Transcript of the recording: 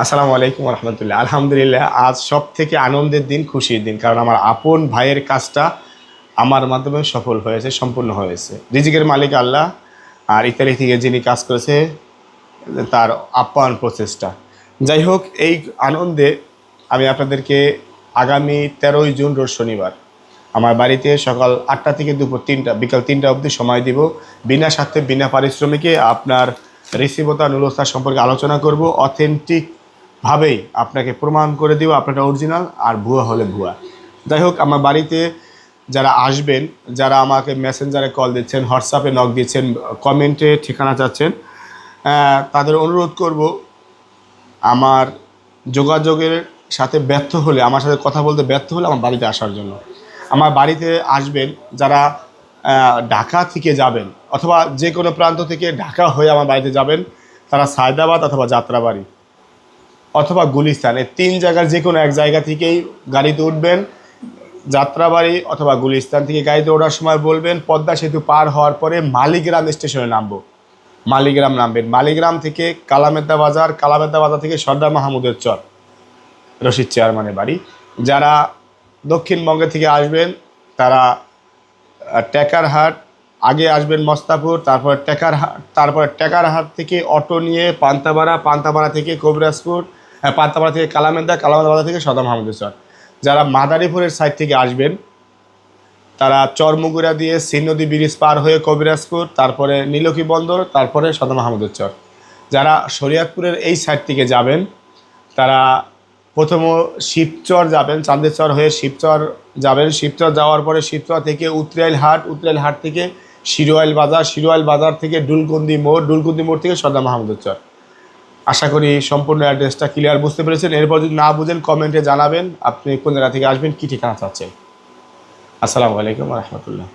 আসসালামু আলাইকুম রহমতুল্লাহ। আলহামদুলিল্লাহ, আজ সব থেকে আনন্দের দিন, খুশির দিন, কারণ আমার আপন ভাইয়ের কাজটা আমার মাধ্যমে সফল হয়েছে, সম্পূর্ণ হয়েছে। রিজিকের মালিক আল্লাহ, আর ইতালি থেকে যিনি কাজ করেছে তার আপ্যায়ন প্রচেষ্টা। যাই হোক, এই আনন্দে আমি আপনাদেরকে আগামী 13ই জুন রোজ শনিবার আমার বাড়িতে সকাল 8টা থেকে দুপুর 3টা, বিকাল 3টা অবধি সময় দিব। বিনা স্বার্থে, বিনা পারিশ্রমিকে আপনার রিসিভতা নুরস্তা সম্পর্কে আলোচনা করব। অথেন্টিকভাবেই আপনাকে প্রমাণ করে দিব আপনাটা অরিজিনাল, আর ভুয়া হলে ভুয়া। যাই হোক, আমার বাড়িতে যারা আসবেন, যারা আমাকে মেসেঞ্জারে কল দিচ্ছেন, হোয়াটসঅ্যাপে নক দিচ্ছেন, কমেন্টে ঠিকানা চাচ্ছেন, তাদের অনুরোধ করব আমার যোগাযোগের সাথে ব্যর্থ হলে, আমার সাথে কথা বলতে ব্যর্থ হলে আমার বাড়িতে আসার জন্য। আমার বাড়িতে আসবেন যারা ঢাকা থেকে যাবেন, অথবা যে কোনো প্রান্ত থেকে ঢাকা হয়ে আমার বাড়িতে যাবেন, তারা সায়দাবাদ অথবা যাত্রাবাড়ি অথবা গুলিস্তান, এই 3 জায়গার যে কোনো এক জায়গা থেকেই গাড়িতে উঠবেন। যাত্রাবাড়ি অথবা গুলিস্তান থেকে গাড়িতে ওঠার সময় বলবেন পদ্মা সেতু পার হওয়ার পরে মালিগ্রাম স্টেশনে নামবো। মালিগ্রাম নামবেন। মালিগ্রাম থেকে কালামেদ্দা বাজার, কালামেদ্দা বাজার থেকে সর্দার মাহমুদের চর, রশিদ চেয়ারম্যানের বাড়ি। যারা দক্ষিণবঙ্গে থেকে আসবেন তারা টেকারহাট, আগে আসবেন মস্তাপুর, তারপর টেকারহাট, তারপর টেকারহাট থেকে অটো নিয়ে পান্তাপাড়া, পান্তাপাড়া থেকে কবিরাজপুর, পান্তাপাড়া থেকে কালামেদ্দা, কালামেদ্দা বাজার থেকে সদর মাহমুদের চর। যারা মাদারীপুরের সাইড থেকে আসবেন তারা চরমুগুরা দিয়ে সিনদী ব্রিজ পার হয়ে কবিরাজপুর, তারপরে নীলক্ষী বন্দর, তারপরে সদর মাহমুদের চর। যারা শরীয়তপুরের এই সাইড থেকে যাবেন তারা প্রথম শিবচর যাবেন, চাঁদের চর হয়ে শিবচর যাবেন। শিবচর যাওয়ার পরে শিবচর থেকে উত্তরাইল হাট, উত্তরাইল হাট থেকে শিরোয়াইল বাজার, শিরোয়াইল বাজার থেকে ডুলকুন্দি মোড়, ডুলকুন্দি মোড় থেকে সদর মাহমুদের চর। আশা করি সম্পূর্ণ অ্যাড্রেসটা ক্লিয়ার বুঝতে পেরেছেন। এরপর যদি না বুঝেন কমেন্টে জানাবেন আপনি কোন জায়গা থেকে আসবেন, কী ঠিকানা চাচ্ছেন। আসসালামু আলাইকুম রহমতুল্লাহ।